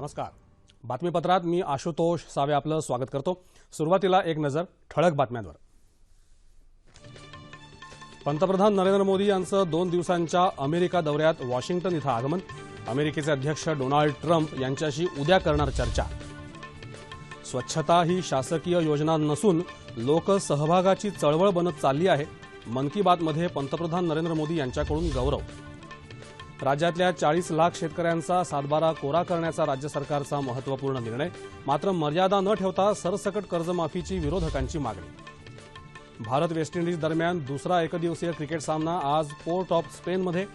नमस्कार. बातमीपत्रात मी आशुतोष सावे आपलं स्वागत करतो. सुरुवातीला एक नजर ठळक बातम्यांवर. पंतप्रधान नरेंद्र मोदी यांचं 2 दिवसांच्या अमेरिका दौऱ्यात वॉशिंग्टन इथं आगमन. अमेरिकेचे अध्यक्ष डोनाल्ड ट्रम्प यांच्याशी उद्या करणार चर्चा. स्वच्छता ही शासकीय योजना नसून लोकसहभागाची चळवळ बनत चालली आहे. मन की बातमध्ये पंतप्रधान नरेंद्र मोदी यांच्याकडून गौरव. राज्यातल्या 40 लाख शेतकऱ्यांचा सातबारा कोरा करण्याचा राज्य सरकारचा महत्त्वपूर्ण निर्णय. मात्र मर्यादा न ठेवता सरसकट कर्जमाफीची विरोधकांची मागणी. भारत वेस्ट इंडिज दरम्यान दुसरा एकदिवसीय क्रिकेट सामना आज पोर्ट ऑफ स्पेनमध्ये.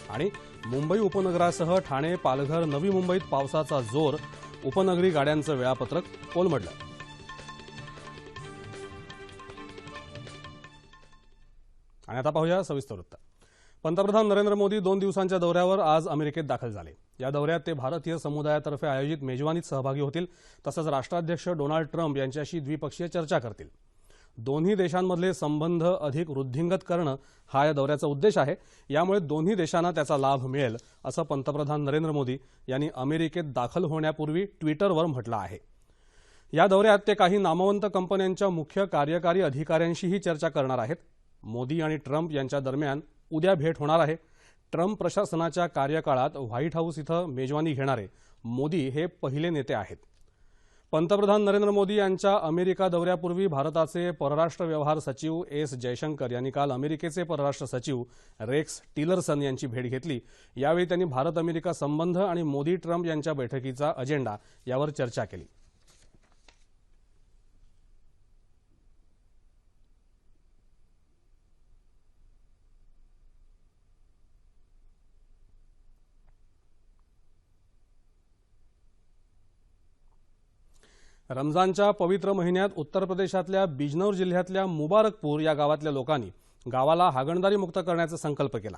आणि मुंबई उपनगरासह ठाणे, पालघर, नवी मुंबईत पावसाचा जोर. उपनगरी गाड्यांचं वेळापत्रक कोलमडलं. आणि आता पाहूया सविस्तर वृत्त. पंतप्रधान नरेंद्र मोदी 2 दिवसांच्या दौऱ्यावर आज अमेरिकेत दाखल झाले. या दौऱ्यात ते भारतीय समुदायातर्फे आयोजित मेजवानीत सहभागी होतील. तसंच राष्ट्राध्यक्ष डोनाल्ड ट्रम्प यांच्याशी द्विपक्षीय चर्चा करतील. दोन्ही देशांमधले संबंध अधिक वृद्धिंगत करणं हा या दौऱ्याचा उद्देश आहे. यामुळे दोन्ही देशांना त्याचा लाभ मिळेल असं पंतप्रधान नरेंद्र मोदी यांनी अमेरिकेत दाखल होण्यापूर्वी ट्विटरवर म्हटलं आहे. या दौऱ्यात ते काही नामवंत कंपन्यांच्या मुख्य कार्यकारी अधिकाऱ्यांशीही चर्चा करणार आहेत. मोदी आणि ट्रम्प यांच्या दरम्यान उद्या भेट होणार आहे. ट्रम्प प्रशासनाच्या कार्यकाळात व्हाईट हाऊस इथं मेजवानी घेणारे मोदी हे पहिले नेते आहेत. पंतप्रधान नरेंद्र मोदी यांच्या अमेरिका दौऱ्यापूर्वी भारताचे परराष्ट्र व्यवहार सचिव एस जयशंकर यांनी काल अमेरिकेचे परराष्ट्र सचिव रेक्स टिलरसन यांची भेट घेतली. यावेळी त्यांनी भारत अमेरिका संबंध आणि मोदी ट्रम्प यांच्या बैठकीचा अजेंडा यावर चर्चा केली. रमजानच्या पवित्र महिन्यात उत्तर प्रदेशातल्या बिजनौर जिल्ह्यातल्या मुबारकपूर या गावातल्या लोकांनी गावाला हागणदारी मुक्त करण्याचा संकल्प केला.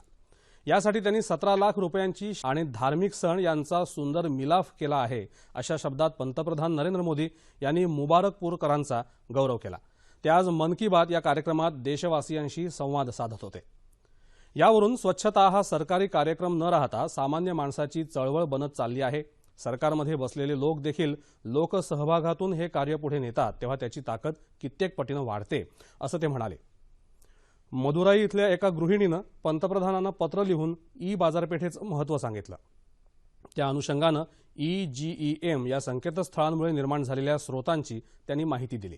यासाठी त्यांनी 17 लाख रुपयांची आणि धार्मिक सण यांचा सुंदर मिलाफ केला आहे. अशा शब्दात पंतप्रधान नरेंद्र मोदी यांनी मुबारकपूरकरांचा गौरव केला. ते आज मन की बात या कार्यक्रमात देशवासियांशी संवाद साधत होते. यावरून स्वच्छता हा सरकारी कार्यक्रम न राहता सामान्य माणसाची चळवळ बनत चालली आहे. सरकारमध्ये बसलेले लोक देखील लोकसहभागातून हे कार्य पुढे नेतात तेव्हा त्याची ताकद कित्येक पटीनं वाढते असं ते म्हणाले. मदुराई इथल्या एका गृहिणीनं पंतप्रधानांना पत्र लिहून बाजारपेठेचं महत्त्व सांगितलं. त्या अनुषंगानं EGEM या संकेतस्थळांमुळे निर्माण झालेल्या स्रोतांची त्यांनी माहिती दिली.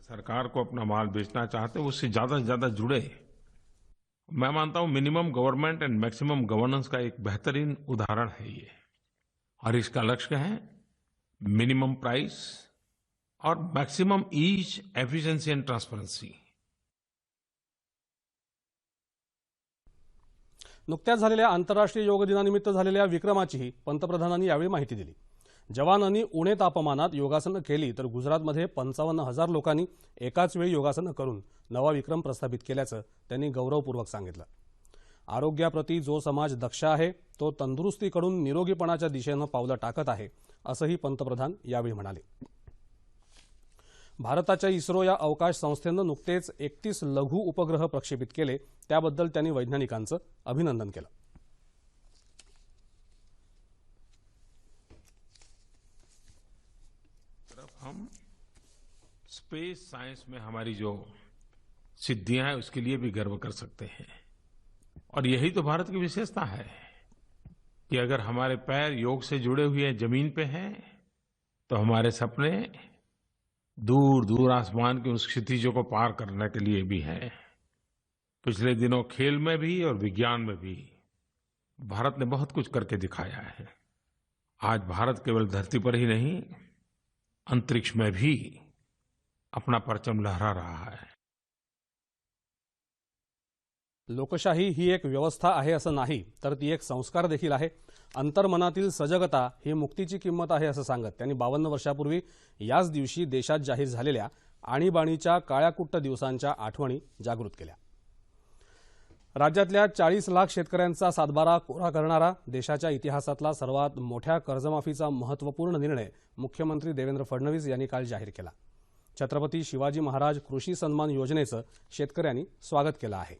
सरकार को अपना माल बेचना चाहते हैं उससे ज्यादा से ज्यादा जुड़े. मैं मानता हूं minimum government and maximum governance का एक बेहतरीन उदाहरण है ये. और इसका लक्ष्य है मिनिमम प्राइस और मैक्सिमम ईज, एफिशिएंसी एंड ट्रांसपेरेंसी. नुकत्याच झालेल्या आंतरराष्ट्रीय योग दिनानिमित्त झालेल्या विक्रमाचीही पंतप्रधानांनी यावेळी माहिती दिली. जवानांनी उणे तापमानात योगासनं केली तर गुजरातमध्ये 55,000 लोकांनी एकाच वेळी योगासनं करून नवा विक्रम प्रस्थापित केल्याचं त्यांनी गौरवपूर्वक सांगितलं. आरोग्याप्रती जो समाज दक्ष आहे तो तंदुरुस्तीकडून निरोगीपणाच्या दिशेनं पावलं टाकत आहे असंही पंतप्रधान यावेळी म्हणाले. भारताच्या इस्रो या अवकाश संस्थेनं नुकतेच 31 लघु उपग्रह प्रक्षेपित केले. त्याबद्दल त्यांनी वैज्ञानिकांचं अभिनंदन केलं. हम स्पेस साइंस में हमारी जो सिद्धियां हैं उसके लिए भी गर्व कर सकते हैं. और यही तो भारत की विशेषता है कि अगर हमारे पैर योग से जुड़े हुए जमीन पे हैं तो हमारे सपने दूर दूर आसमान की उन क्षितिजों को पार करने के लिए भी हैं. पिछले दिनों खेल में भी और विज्ञान में भी भारत ने बहुत कुछ करके दिखाया है. आज भारत केवल धरती पर ही नहीं अंतरिक्ष में भी अपना परचम लहरा रहा है. लोकशाही ही एक व्यवस्था आहे असं नाही तर ती एक संस्कार देखील आहे. अंतर्मनातील सजगता ही मुक्तीची किंमत आहे असं सांगत त्यांनी 52 वर्षापूर्वी याच दिवशी देशात जाहीर झालेल्या आणीबाणीच्या काळ्याकुट्ट दिवसांच्या आठवणी जागृत केल्या. राज्यातल्या 40 लाख शेतकऱ्यांचा सातबारा कोरा करणारा देशाच्या इतिहासातला सर्वात मोठ्या कर्जमाफीचा महत्त्वपूर्ण निर्णय मुख्यमंत्री देवेंद्र फडणवीस यांनी काल जाहीर केला. छत्रपती शिवाजी महाराज कृषी सन्मान योजनेचं शेतकऱ्यांनी स्वागत केलं आहे.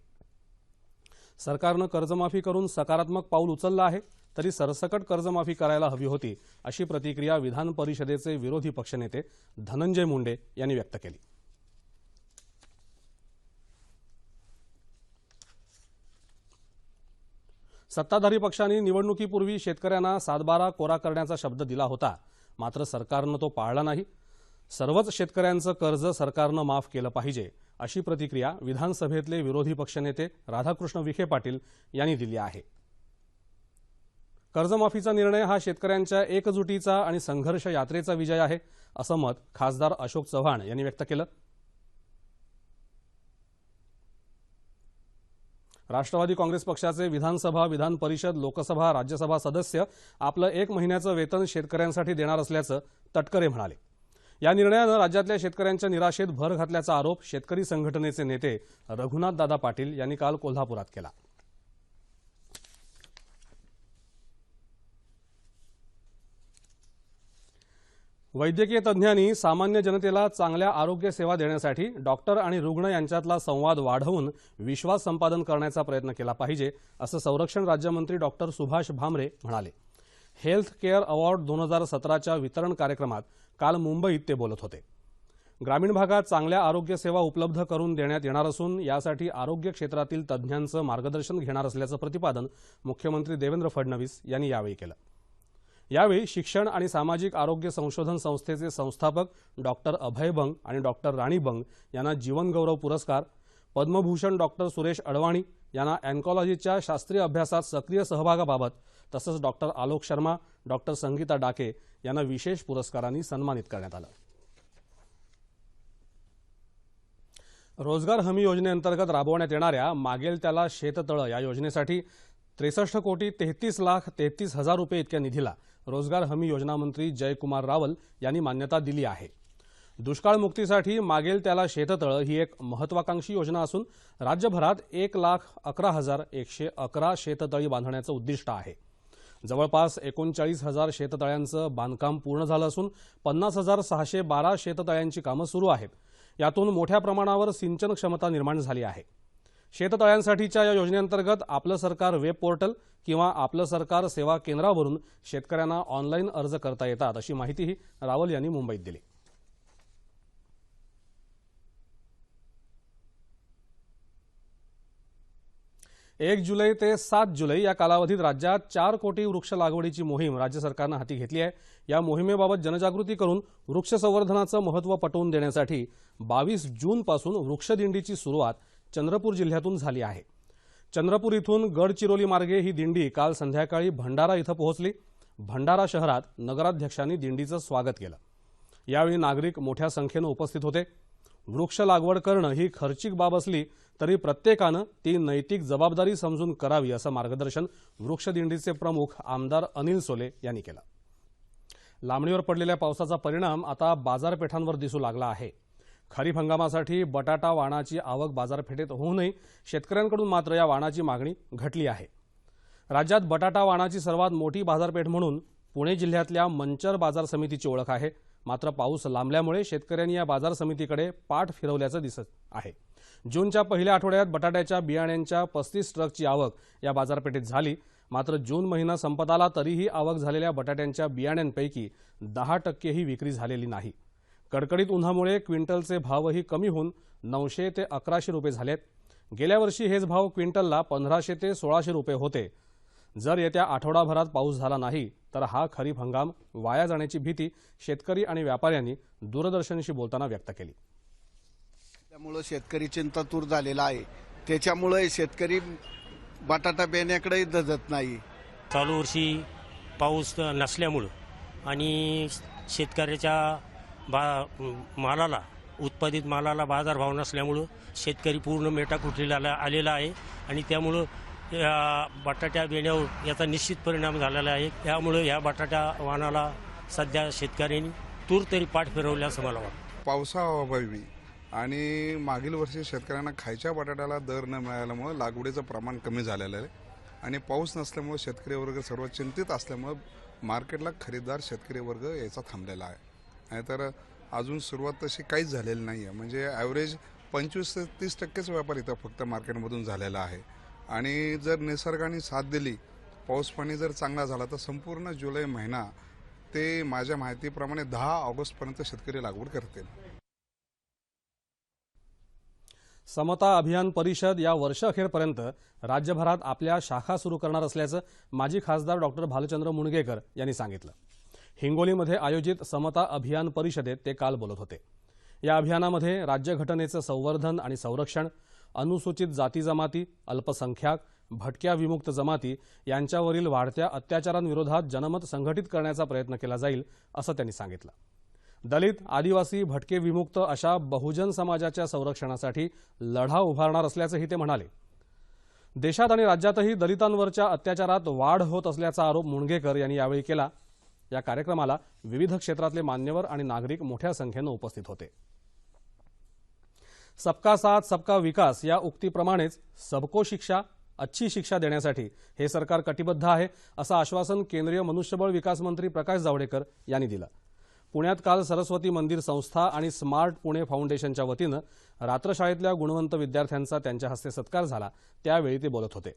सरकारनं कर्जमाफी करून सकारात्मक पाऊल उचललं आहे, तरी सरसकट कर्जमाफी करायला हवी होती, अशी प्रतिक्रिया विधान परिषदेचे विरोधी पक्षनेते धनंजय मुंडे यांनी व्यक्त केली. सत्ताधारी पक्षांनी निवडणुकीपूर्वी शेतकऱ्यांना सातबारा कोरा करण्याचा शब्द दिला होता, मात्र सरकारनं तो पाळला नाही. सर्वच शेतकऱ्यांचं कर्ज सरकारनं माफ केलं पाहिजे, अशी प्रतिक्रिया विधानसभेतले विरोधी पक्षनेते राधाकृष्ण विखे पाटील यांनी दिली आहे. कर्जमाफीचा निर्णय हा शेतकऱ्यांच्या एकजुटीचा आणि संघर्ष यात्रेचा विजय आहे, असं मत खासदार अशोक चव्हाण यांनी व्यक्त केलं. राष्ट्रवादी काँग्रेस पक्षाचे विधानसभा, विधान परिषद, लोकसभा, राज्यसभा सदस्य आपलं 1 महिन्याचं वेतन शेतकऱ्यांसाठी देणार असल्याचं तटकरे म्हणाले. या निर्णयानं राज्यातल्या शेतकऱ्यांच्या निराशेत भर घातल्याचा आरोप शेतकरी संघटनेचे नेते रघुनाथदादा पाटील यांनी काल कोल्हापुरात केला. वैद्यकीय तज्ज्ञांनी सामान्य जनतेला चांगल्या आरोग्य सेवा देण्यासाठी डॉक्टर आणि रुग्ण यांच्यातला संवाद वाढवून विश्वास संपादन करण्याचा प्रयत्न केला पाहिजे, असं संरक्षण राज्यमंत्री डॉक्टर सुभाष भामरे म्हणाले. हेल्थ केअर अवॉर्ड 2017च्या वितरण कार्यक्रमात काल मुंबईत ते बोलत होते. ग्रामीण भागात चांगल्या आरोग्य सेवा उपलब्ध करून देण्यात येणार असून यासाठी आरोग्य क्षेत्रातील तज्ज्ञांचं मार्गदर्शन घेणार असल्याचं प्रतिपादन मुख्यमंत्री देवेंद्र फडणवीस यांनी यावेळी केलं. यावेळी शिक्षण आणि सामाजिक आरोग्य संशोधन संस्थेचे संस्थापक डॉक्टर अभय बंग आणि डॉक्टर राणी बंग यांना जीवनगौरव पुरस्कार, पद्मभूषण डॉक्टर सुरेश अडवाणी यांना अँकॉलॉजीच्या शास्त्रीय अभ्यासात सक्रिय सहभागाबाबत, तसंच डॉक्टर आलोक शर्मा, डॉक्टर संगीता डाके यांना विशेष पुरस्कारांनी सन्मानित करण्यात आलं. रोजगार हमी योजनेअंतर्गत राबवण्यात येणाऱ्या मागेल त्याला शेततळं या योजनेसाठी 63,33,33,000 रुपये इतक्या निधीला रोजगार हमी योजना मंत्री जयकुमार रावल यांनी मान्यता दिली आहे. दुष्काळमुक्तीसाठी मागेल त्याला शेततळं ही एक महत्वाकांक्षी योजना असून राज्यभरात 1,11,111 शेततळी बांधण्याचं उद्दिष्ट आहे. जवळपास 39,000 शेततळ्यांचं बांधकाम पूर्ण झालं असून 50,612 शेततळ्यांची कामं सुरू आहेत. यातून मोठ्या प्रमाणावर सिंचन क्षमता निर्माण झाली आहे. शेततळ्यांसाठीच्या या योजनेअंतर्गत आपलं सरकार वेब पोर्टल किंवा आपलं सरकार सेवा केंद्रावरून शेतकऱ्यांना ऑनलाईन अर्ज करता येतात, अशी माहितीही रावल यांनी मुंबईत दिली. एक जुलै ते 7 जुलै या कालावधीत राज्यात 4 कोटी वृक्ष लागवडीची मोहीम राज्य सरकारनं हाती घेतली आहे. या मोहिमेबाबत जनजागृती करून वृक्ष संवर्धनाचं महत्त्व पटवून देण्यासाठी 22 जूनपासून वृक्षदिंडीची सुरुवात चंद्रपूर जिल्ह्यातून झाली आहे. चंद्रपूर इथून गडचिरोली मार्गे ही दिंडी काल संध्याकाळी भंडारा इथं पोहोचली. भंडारा शहरात नगराध्यक्षांनी दिंडीचं स्वागत केलं. यावेळी नागरिक मोठ्या संख्येनं उपस्थित होते. वृक्ष लागवड करणं ही खर्चिक बाब असली तरी प्रत्येकानं ती नैतिक जबाबदारी समजून करावी, असं मार्गदर्शन वृक्षदिंडीचे प्रमुख आमदार अनिल सोले यांनी केलं. लांबणीवर पडलेल्या पावसाचा परिणाम आता बाजारपेठांवर दिसू लागला आहे. खरीप हंगामासाठी बटाटा वाणाची आवक बाजारपेठेत होऊनही शेतकऱ्यांकडून मात्र या वाणाची मागणी घटली आहे. राज्यात बटाटा वाणाची सर्वात मोठी बाजारपेठ म्हणून पुणे जिल्ह्यातल्या मंचर बाजार समितीची ओळख आहे. मात्र पाऊस लांबल्यामुळे शेतकऱ्यांनी या बाजार समितीकडे पाठ फिरवल्याचं दिसत आहे. जूनच्या पहिल्या आठवड्यात बटाट्याच्या बियाण्यांच्या 35 ट्रकची आवक या बाजारपेठेत झाली. मात्र जून महिना संपत आला तरीही आवक झालेल्या बटाट्यांच्या बियाण्यांपैकी 10% ही विक्री झालेली नाही. कडकडीत उन्हामुळे क्विंटलचे भावही कमी होऊन 900 ते 1100 रुपये झालेत. गेल्या वर्षी हेच भाव क्विंटलला 1500 ते 1600 रुपये होते. जर येत्या आठवडाभरात पाऊस झाला नाही तर हा खरीप हंगाम वाया जाण्याची भीती शेतकरी आणि व्यापाऱ्यांनी दूरदर्शनशी बोलताना व्यक्त केली. त्यामुळे शेतकरी चिंतातूर झालेला आहे. त्याच्यामुळे शेतकरी बटाटा बियाण्याकडे धजत नाही. चालू वर्षी पाऊस नसल्यामुळं आणि शेतकऱ्याच्या मालाला, उत्पादित मालाला बाजारभाव नसल्यामुळं शेतकरी पूर्ण मेटाकुटीला आलेला आहे आणि त्यामुळं या बटाट्या बियाण्यावर याचा निश्चित परिणाम झालेला आहे. त्यामुळे या बटाट्या वाणाला सध्या शेतकऱ्यांनी तूर तरी पाठ फिरवल्या असं मला वाटतं. पावसाअभावी आणि मागील वर्षी शेतकऱ्यांना खायच्या बटाट्याला दर न मिळाल्यामुळे लागवडीचं प्रमाण कमी झालेलं आहे आणि पाऊस नसल्यामुळे शेतकरी वर्ग सर्व चिंतित असल्यामुळे मार्केटला खरेदीदार शेतकरी वर्ग याचा थांबलेला आहे. नाहीतर अजून सुरुवात तशी काहीच झालेली नाही आहे. म्हणजे ॲव्हरेज 25 ते 30% व्यापार इथं फक्त मार्केटमधून झालेला आहे. आणि जर निसर्गाने साथ दिली, पाऊस पाणी जर चांगला झाला तर संपूर्ण जुलै महिना ते माझ्या माहितीप्रमाणे 10 ऑगस्टपर्यंत शेतकरी लागवड करतील. समता अभियान परिषद या वर्षअखेरपर्यंत राज्यभरात आपल्या शाखा सुरू करणार असल्याचं माजी खासदार डॉक्टर भालचंद्र मुणगेकर यांनी सांगितलं. हिंगोलीमध्ये आयोजित समता अभियान परिषदेत ते काल बोलत होते. या अभियानामध्ये राज्यघटनेचं संवर्धन आणि संरक्षण, अनुसूचित जाती जमाती, अल्पसंख्याक, भटक्या विमुक्त जमाती यांच्यावरील वाढत्या अत्याचारांविरोधात जनमत संघटित करण्याचा प्रयत्न केला जाईल असं त्यांनी सांगितलं. दलित, आदिवासी, भटके विमुक्त अशा बहुजन समाजाच्या संरक्षणासाठी लढा उभारणार असल्याचंही ते म्हणाले. देशात आणि राज्यातही दलितांवरच्या अत्याचारात वाढ होत असल्याचा आरोप मुणगेकर यांनी यावेळी केला. या कार्यक्रमाला विविध क्षेत्रातले मान्यवर आणि नागरिक मोठ्या संख्येनं उपस्थित होते. सबका साथ सबका विकास या उक्तीप्रमाणेच सबको शिक्षा अच्छी शिक्षा देण्यासाठी हे सरकार कटिबद्ध आहे असं आश्वासन केंद्रीय मनुष्यबळ विकास मंत्री प्रकाश जावडेकर यांनी दिलं. पुण्यात काल सरस्वती मंदिर संस्था आणि स्मार्ट पुणे फाउंडेशनच्या वतीनं रात्रशाळेतल्या गुणवंत विद्यार्थ्यांचा त्यांच्या हस्ते सत्कार झाला. त्यावेळी ते बोलत होते.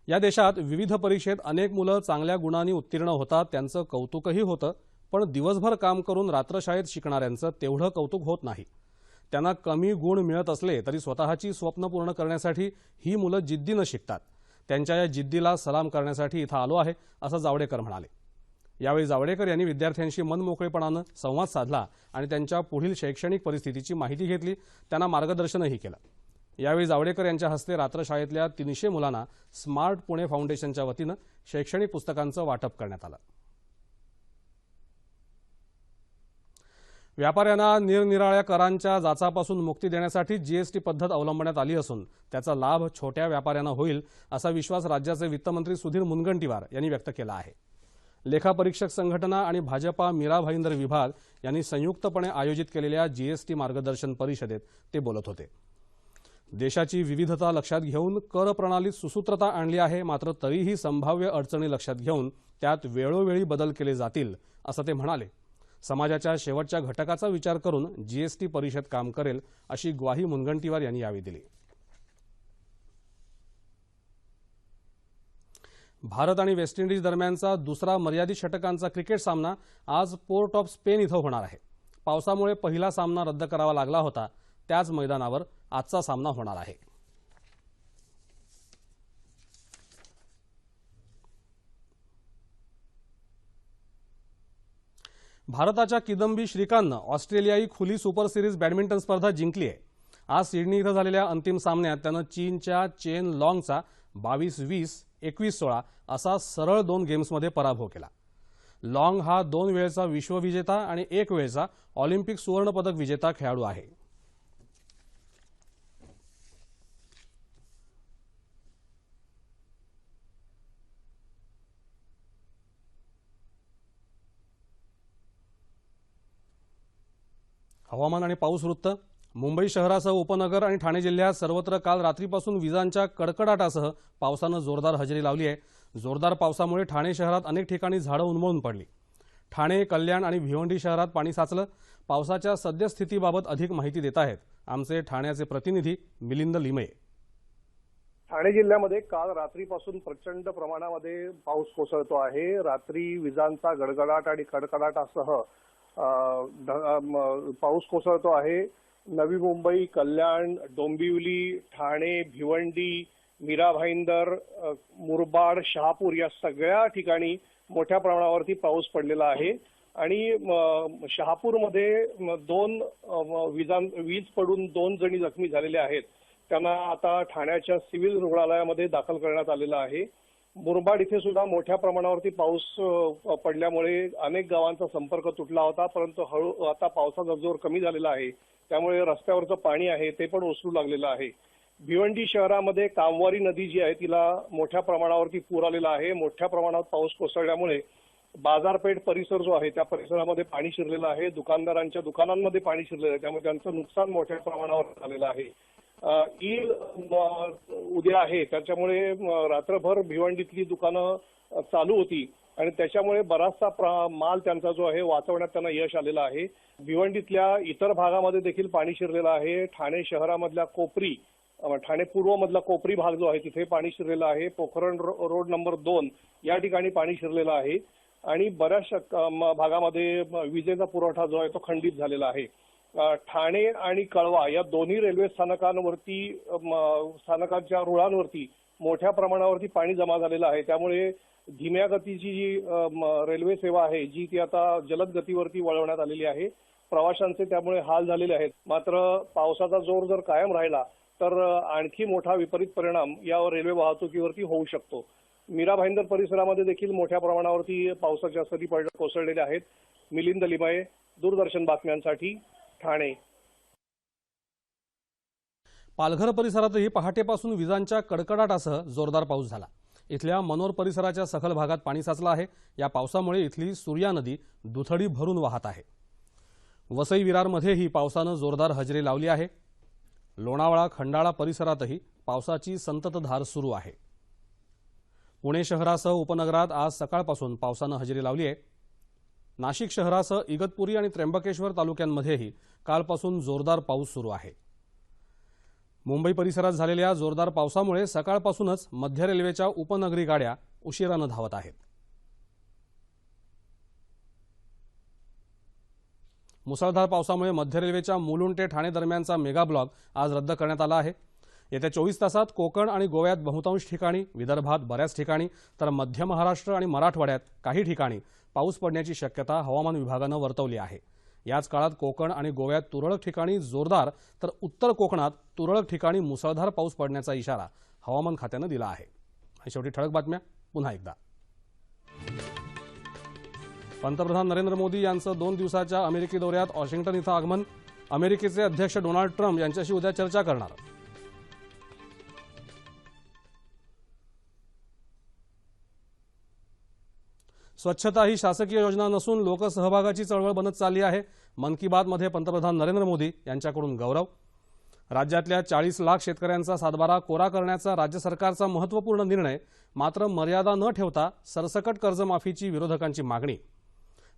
या देशात विविध परीक्षेत अनेक मुलं चांगल्या गुणांनी उत्तीर्ण होतात, त्यांचं कौतुकही होतं. पण दिवसभर काम करून रात्रशाळेत शिकणाऱ्यांचं तेवढं कौतुक होत नाही. त्यांना कमी गुण मिळत असले तरी स्वतःची स्वप्न पूर्ण करण्यासाठी ही मुलं जिद्दीनं शिकतात. त्यांच्या या जिद्दीला सलाम करण्यासाठी इथं आलो आहे असं जावडेकर म्हणाले. यावेळी जावडेकर यांनी विद्यार्थ्यांशी मनमोकळेपणानं संवाद साधला आणि त्यांच्या पुढील शैक्षणिक परिस्थितीची माहिती घेतली. त्यांना मार्गदर्शनही केलं. यावेळी जावडेकर यांच्या हस्ते रात्रशाळेतल्या 300 मुलांना स्मार्ट पुणे फाउंडेशनच्या वतीनं शैक्षणिक पुस्तकांचं वाटप करण्यात आलं. व्यापाऱ्यांना निरनिराळ्या करांच्या जाचापासून मुक्ती देण्यासाठी जीएसटी पद्धत अवलंबण्यात आली असून त्याचा लाभ छोट्या व्यापाऱ्यांना होईल असा विश्वास राज्याचे वित्तमंत्री सुधीर मुनगंटीवार यांनी व्यक्त केला आहे. लेखापरीक्षक संघटना आणि भाजपा मीरा भाईंदर विभाग यांनी संयुक्तपणे आयोजित केलेल्या जीएसटी मार्गदर्शन परिषदेत ते बोलत होते. देशाची विविधता लक्षात घेऊन कर प्रणालीत सुसूत्रता आणली आहे, मात्र तरीही संभाव्य अडचणी लक्षात घेऊन त्यात वेळोवेळी बदल केले जातील असं ते म्हणाले. समाजाच्या शेवटच्या घटकाचा विचार करून जीएसटी परिषद काम करेल अशी ग्वाही मुनगंटीवार यांनी यावेळी दिली. भारत आणि वेस्ट इंडिज दरम्यानचा दुसरा मर्यादित षटकांचा क्रिकेट सामना आज पोर्ट ऑफ स्पेन इथं होणार आहे. पावसामुळे पहिला सामना रद्द करावा लागला होता. त्याच मैदानावर आजचा सामना होणार आहे. भारताच्या किदंबी श्रीकांतनं ऑस्ट्रेलियाई खुली सुपर सिरीज बॅडमिंटन स्पर्धा जिंकली आहे. आज सिडनी इथं झालेल्या अंतिम सामन्यात त्यानं चीनच्या चेन लॉंगचा 22-20, 21-16 असा सरळ 2 गेम्समध्ये पराभव केला. लॉंग हा 2 वेळचा विश्वविजेता आणि 1 वेळचा ऑलिम्पिक सुवर्णपदक विजेता खेळाडू आहे. हवामान आणि पाऊस वृत्त. मुंबई शहरासह उपनगर आणि ठाणे जिल्ह्यात सर्वत्र काल रात्रीपासून विजांच्या कडकडाटासह पावसानं जोरदार हजेरी लावली आहे. जोरदार पावसामुळे ठाणे शहरात अनेक ठिकाणी झाडं उन्मळून पडली. ठाणे, कल्याण आणि भिवंडी शहरात पाणी साचलं. पावसाच्या सद्यस्थितीबाबत अधिक माहिती देत आहेत आमचे ठाण्याचे प्रतिनिधी मिलिंद लिमये. ठाणे जिल्ह्यामध्ये काल रात्रीपासून प्रचंड प्रमाणामध्ये पाऊस कोसळतो आहे. रात्री विजांचा गडगडाट आणि कडकडाटासह पाऊस कोसळतो आहे. नवी मुंबई, कल्याण, डोंबिवली, ठाणे, भिवंडी, मीरा भाईंदर, मुरबाड, शहापूर या सगळ्या ठिकाणी मोठ्या प्रमाणावरती पाऊस पडलेला आहे. आणि शहापूरमध्ये वीज पडून 2 जणी जखमी झालेले आहेत. त्यांना आता ठाण्याच्या सिव्हिल रुग्णालयामध्ये दाखल करण्यात आलेलं आहे. मुरबाड इथे सुद्धा मोठ्या प्रमाणावरती पाऊस पडल्यामुळे अनेक गावांचा संपर्क तुटला होता, परंतु हळू आता पावसाचा जोर कमी झालेला आहे. त्यामुळे रस्त्यावरचं पाणी आहे ते पण ओसरू लागलेलं आहे. भिवंडी शहरामध्ये कामवारी नदी जी आहे तिला मोठ्या प्रमाणावरती पूर आलेला आहे. मोठ्या प्रमाणात पाऊस कोसळल्यामुळे बाजारपेठ परिसर जो आहे त्या परिसरामध्ये पाणी शिरलेलं आहे. दुकानदारांच्या दुकानांमध्ये पाणी शिरलेलं आहे. त्यामुळे त्यांचं नुकसान मोठ्या प्रमाणावर झालेलं आहे. ईद उद्या आहे त्याच्यामुळे रात्रभर भिवंडीतली दुकानं चालू होती आणि त्याच्यामुळे बराचसा माल त्यांचा जो आहे वाचवण्यात त्यांना यश आलेलं आहे. भिवंडीतल्या इतर भागामध्ये देखील पाणी शिरलेलं आहे. ठाणे शहरामधल्या कोपरी ठाणे पूर्व मधला कोपरी भाग जो आहे तिथे पाणी शिरलेलं आहे. पोखरण रोड नंबर 2 या ठिकाणी पाणी शिरलेलं आहे आणि बऱ्याचशा भागामध्ये विजेचा पुरवठा जो आहे तो खंडित झालेला आहे. ठाणे आणि कळवा या दोन्ही रेल्वे स्थानकांवरती स्थानकांच्या रुळांवरती मोठ्या प्रमाणावरती पाणी जमा झालेलं आहे. त्यामुळे धीम्या गतीची जी रेल्वे सेवा आहे जी ती आता जलद गतीवरती वळवण्यात आलेली आहे. प्रवाशांचे त्यामुळे हाल झालेले आहेत. मात्र पावसाचा जोर जर कायम राहिला तर आणखी मोठा विपरीत परिणाम या रेल्वे वाहतुकीवरती होऊ शकतो. मीरा भाईंदर परिसरामध्ये देखील मोठ्या प्रमाणावरती पावसाच्या सरी कोसळलेल्या आहेत. मिलिंद लिमाये, दूरदर्शन बातम्यांसाठी, ठाणे. पालघर परिसरातही पहाटेपासून विजांच्या कडकडाटासह जोरदार पाऊस झाला. इथल्या मनोर परिसराच्या सखल भागात पाणी साचलं आहे. या पावसामुळे इथली सूर्या नदी दुथडी भरून वाहत आहे. वसई विरारमध्येही पावसानं जोरदार हजेरी लावली आहे. लोणावळा खंडाळा परिसरातही पावसाची संततधार सुरू आहे. पुणे शहरासह उपनगरात आज सकाळपासून पावसानं हजेरी लावली आहे. नाशिक शहरासह इगतपुरी आणि त्र्यंबकेश्वर तालुक्यांमध्येही कालपासून जोरदार पाऊस सुरू आहे. मुंबई परिसरात झालेल्या जोरदार पावसामुळे सकाळपासूनच मध्य रेल्वेच्या उपनगरी गाड्या उशिरानं धावत आहेत. मुसळधार पावसामुळे मध्य रेल्वेच्या मुलुंड ते ठाणे दरम्यानचा मेगा ब्लॉक आज रद्द करण्यात आला आहे. येत्या 24 तासात कोकण आणि गोव्यात बहुतांश ठिकाणी, विदर्भात बऱ्याच ठिकाणी तर मध्य महाराष्ट्र आणि मराठवाड्यात काही ठिकाणी पाऊस पडण्याची शक्यता हवामान विभागानं वर्तवली आहे. याच काळात कोकण आणि गोव्यात तुरळक ठिकाणी जोरदार तर उत्तर कोकणात तुरळक ठिकाणी मुसळधार पाऊस पडण्याचा इशारा हवामान खात्यानं दिला आहे. आणि शेवटी ठळक बातम्या पुन्हा एकदा. पंतप्रधान नरेंद्र मोदी यांचं 2 दिवसाच्या अमेरिकी दौऱ्यात वॉशिंग्टन इथं आगमन. अमेरिकेचे अध्यक्ष डोनाल्ड ट्रम्प यांच्याशी उद्या चर्चा करणार. स्वच्छता ही शासकीय योजना नसून लोकसहभागाची चळवळ बनत चालली आहे. मन की बातमध्ये पंतप्रधान नरेंद्र मोदी यांच्याकडून गौरव. राज्यातल्या 40 लाख शेतकऱ्यांचा सातबारा कोरा करण्याचा राज्य सरकारचा महत्त्वपूर्ण निर्णय, मात्र मर्यादा न ठेवता सरसकट कर्जमाफीची विरोधकांची मागणी.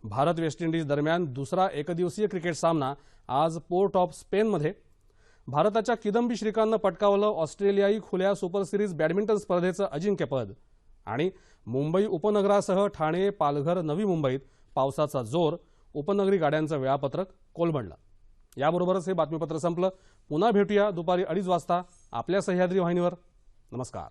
भारत वेस्ट इंडिज दरम्यान दुसरा एकदिवसीय क्रिकेट सामना आज पोर्ट ऑफ स्पेनमध्ये. भारताच्या किदंबी श्रीकांतनं पटकावलं ऑस्ट्रेलियाई खुल्या सुपर सिरीज बॅडमिंटन स्पर्धेचं अजिंक्यपद. आणि मुंबई उपनगरासह ठाणे, पालघर, नवी मुंबईत पावसाचा जोर. उपनगरी गाड्यांचं वेळापत्रक कोलमडलं. याबरोबरच हे बातमीपत्र संपलं. पुन्हा भेटूया दुपारी 2:30 वाजता आपल्या सह्याद्री वाहिनीवर. नमस्कार.